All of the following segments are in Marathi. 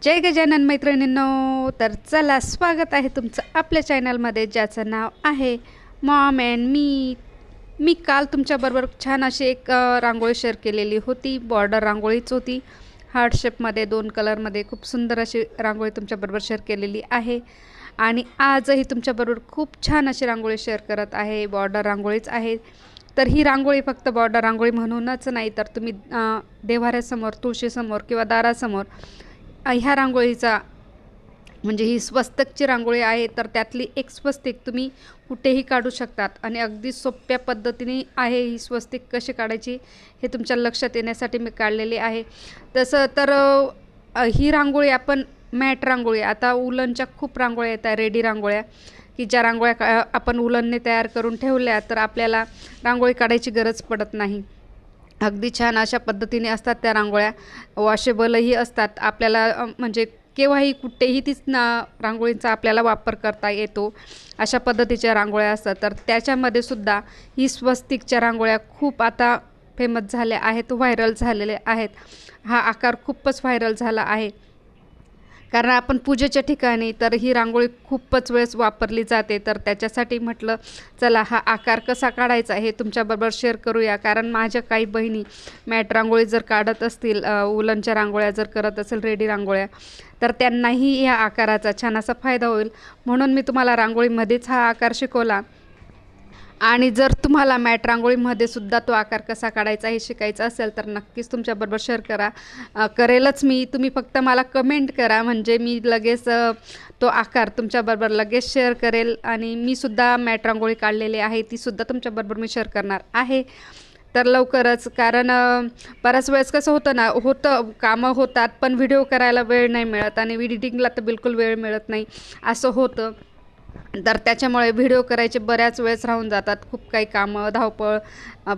जय गजानन मैत्रिणींनो, तर चला स्वागत आहे तुमचं आपल्या चॅनलमध्ये ज्याचं नाव आहे मॉम अँड मी काल तुमच्याबरोबर छान अशी एक रांगोळी शेअर केलेली होती. बॉर्डर रांगोळीच होती, हार्ट शेपमध्ये 2 कलरमध्ये खूप सुंदर अशी रांगोळी तुमच्याबरोबर शेअर केलेली आहे. आणि आजही तुमच्याबरोबर खूप छान अशी रांगोळी शेअर करत आहे. बॉर्डर रांगोळीच आहे. तर ही रांगोळी फक्त बॉर्डर रांगोळी म्हणूनच नाही, तर तुम्ही देव्हाऱ्यासमोर, तुळशीसमोर किंवा दारासमोर ह्या रांगोळीचा म्हणजे ही स्वस्तिकची रांगोळी आहे. तर त्यातली एक स्वस्तिक तुम्ही कुठेही काढू शकतात आणि अगदी सोप्या पद्धतीने आहे. ही स्वस्तिक कशी काढायची हे तुमच्या लक्षात येण्यासाठी मी काढलेली आहे. तसं तर ही रांगोळी आपण मॅट रांगोळी, आता उलनच्या खूप रांगोळ्या येतात, रेडी रांगोळ्या, की ज्या रांगोळ्या आपण उलनने तयार करून ठेवल्या तर आपल्याला रांगोळी काढायची गरज पडत नाही. अगदी छान अशा पद्धतीने असतात त्या रांगोळ्या, वॉशेबलही असतात. आपल्याला म्हणजे केव्हाही कुठेही तीच रांगोळींचा आपल्याला वापर करता येतो. अशा पद्धतीच्या रांगोळ्या असतात. तर त्याच्यामध्ये सुद्धा ही स्वस्तिकच्या रांगोळ्या खूप आता फेमस झाल्या आहेत, व्हायरल झालेले आहेत. हा आकार खूपच व्हायरल झाला आहे, कारण आपण पूजेच्या ठिकाणी तर ही रांगोळी खूपच वेळेस वापरली जाते. तर त्याच्यासाठी म्हटलं चला हा आकार कसा काढायचा हे तुमच्याबरोबर शेअर करूया. कारण माझ्या काही बहिणी मॅट रांगोळी जर काढत असतील, उलनच्या रांगोळ्या जर करत असेल, रेडी रांगोळ्या, तर त्यांनाही या आकाराचा छान असा फायदा होईल, म्हणून मी तुम्हाला रांगोळीमध्येच हा आकार शिकवला. आणि जर तुम्हाला मॅट रांगोळीमध्ये सुद्धा तो आकार कसा काढायचा हे शिकायचं असेल तर नक्कीच तुमच्याबरोबर शेअर करेलच मी. तुम्ही फक्त मला कमेंट करा, म्हणजे मी लगेच तो आकार तुमच्याबरोबर लगेच शेअर करेल. आणि मी सुद्धा मॅट रांगोळी काढलेली आहे, तीसुद्धा तुमच्याबरोबर मी शेअर करणार आहे. तर लवकरच, कारण बऱ्याच वेळेस कसं होतं कामं होतात पण व्हिडिओ करायला वेळ नाही मिळत आणि एडिटिंगला तर बिलकुल वेळ मिळत नाही, असं होतं. तर त्याच्यामुळे व्हिडिओ करायचे बऱ्याच वेळेस राहून जातात. खूप काही कामं, धावपळ,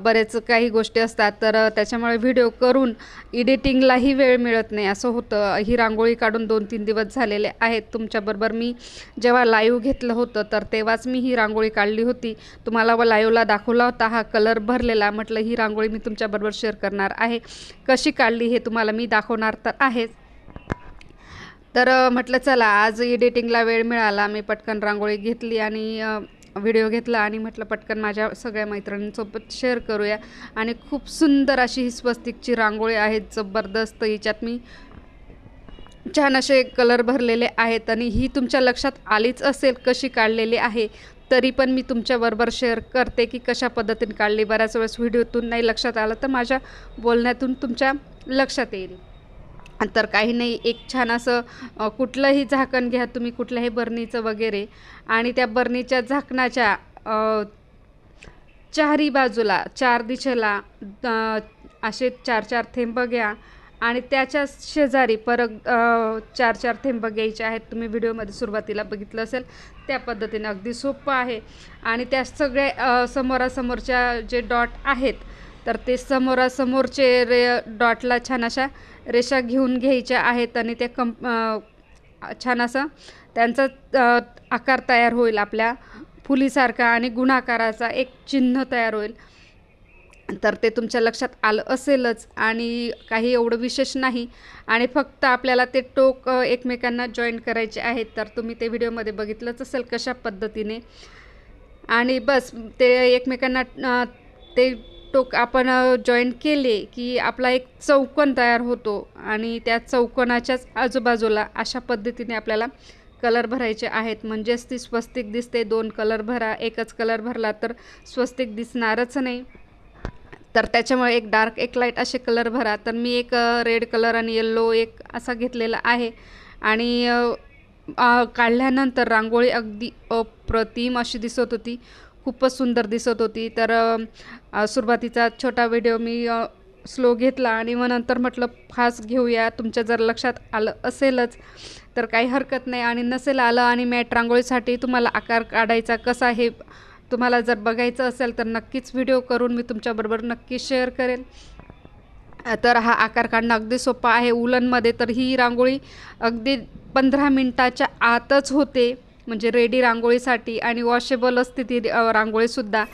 बरेच काही गोष्टी असतात. तर त्याच्यामुळे व्हिडिओ करून एडिटिंगलाही वेळ मिळत नाही, असं होतं. ही रांगोळी काढून 2-3 दिवस झालेले आहेत. तुमच्याबरोबर मी जेव्हा लाईव्ह घेतलं होतं तर तेव्हाच मी ही रांगोळी काढली होती. तुम्हाला लाईव्हला दाखवला होता हा कलर भरलेला. म्हटलं ही रांगोळी मी तुमच्याबरोबर शेअर करणार आहे. कशी काढली हे तुम्हाला मी दाखवणार तर आहेच. तर म्हटलं चला आज एडिटिंगला वेळ मिळाला, मी पटकन रांगोळी घेतली आणि व्हिडिओ घेतला आणि म्हटलं पटकन माझ्या सगळ्या मैत्रिणींसोबत शेअर करूया. आणि खूप सुंदर अशी ही स्वस्तिकची रांगोळी आहे, जबरदस्त. हिच्यात मी छान असे कलर भरलेले आहेत आणि ही तुमच्या लक्षात आलीच असेल कशी काढलेली आहे, तरी पण मी तुमच्याबरोबर शेअर करते की कशा पद्धतीने काढली. बऱ्याच वेळेस व्हिडिओतून नाही लक्षात आलं तर माझ्या बोलण्यातून तुमच्या लक्षात येईल. तर काही नाही, एक छान असं कुठलंही झाकण घ्या तुम्ही, कुठल्याही बरणीचं वगैरे, आणि त्या बरणीच्या झाकणाच्या चारही बाजूला, 4 दिशेला असे 4-4 थेंब घ्या आणि त्याच्या शेजारी परत 4-4 थेंब घ्यायचे आहेत. तुम्ही व्हिडिओमध्ये सुरुवातीला बघितलं असेल त्या पद्धतीने, अगदी सोपं आहे. आणि त्या सगळ्या समोरासमोरच्या जे डॉट आहेत तर ते समोरासमोरचे डॉटला छान अशा रेषा घेऊन घ्यायच्या आहेत आणि ते छान असं त्यांचा आकार तयार होईल, आपल्या फुलीसारखा आणि गुणाकाराचा एक चिन्ह तयार होईल. तर ते तुमच्या लक्षात आलं असेलच आणि काही एवढं विशेष नाही. आणि फक्त आपल्याला ते टोक एकमेकांना जॉईन करायचे आहेत. तर तुम्ही ते व्हिडिओमध्ये बघितलंच असेल कशा पद्धतीने. आणि बस ते एकमेकांना ते टोक आपण जॉईन केले की आपला एक चौकोन तयार होतो आणि त्या चौकोनाच्याच आजूबाजूला अशा पद्धतीने आपल्याला कलर भरायचे आहेत. म्हणजेच ती स्वस्तिक दिसते. 2 कलर भरा, एकच कलर भरला तर स्वस्तिक दिसणारच नाही. तर त्याच्यामुळे एक डार्क एक लाईट असे कलर भरा. तर मी एक रेड कलर आणि येल्लो एक असा घेतलेला आहे. आणि काढल्यानंतर रांगोळी अगदी अप्रतिम अशी दिसत होती, खूपच सुंदर दिसत होती. तर सुरुवातीचा छोटा व्हिडिओ मी स्लो घेतला आणि मग नंतर म्हटलं फास्ट घेऊया. तुमच्या जर लक्षात आलं असेलच तर काही हरकत नाही, आणि नसेल आलं आणि मॅट रांगोळीसाठी तुम्हाला आकार काढायचा कसा हे तुम्हाला जर बघायचं असेल तर नक्कीच व्हिडिओ करून मी तुमच्याबरोबर नक्की शेअर करेल. तर हा आकार काढणं अगदी सोपा आहे उलनमध्ये. तर ही रांगोळी अगदी 15 मिनटाच्या आतच होते, म्हणजे रेडी रांगोळीसाठी, आणि वॉशेबल असते ती रांगोळीसुद्धा.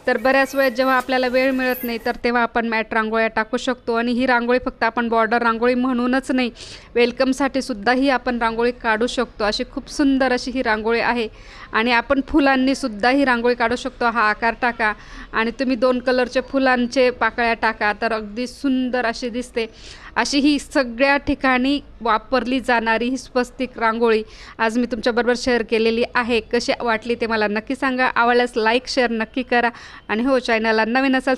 तर बऱ्याच वेळेस जेव्हा आपल्याला वेळ मिळत नाही तर तेव्हा आपण मॅट रांगोळ्या टाकू शकतो. आणि ही रांगोळी फक्त आपण बॉर्डर रांगोळी म्हणूनच नाही, वेलकमसाठी सुद्धा ही आपण रांगोळी काढू शकतो. अशी खूप सुंदर अशी ही रांगोळी आहे. आणि आपण फुलांनी सुद्धा ही रांगोळी काढू शकतो. हा आकार टाका आणि तुम्ही 2 कलरचे फुलांचे पाकळ्या टाका तर अगदी सुंदर अशी दिसते. अशी ही सगळ्या ठिकाणी वापरली जाणारी ही स्वस्तिक रांगोळी आज मी तुमच्याबरोबर शेअर केलेली आहे. कशी वाटली ते मला नक्की सांगा. आवडल्यास लाईक शेअर नक्की करा. आणि हो, चॅनलला नवीन असाल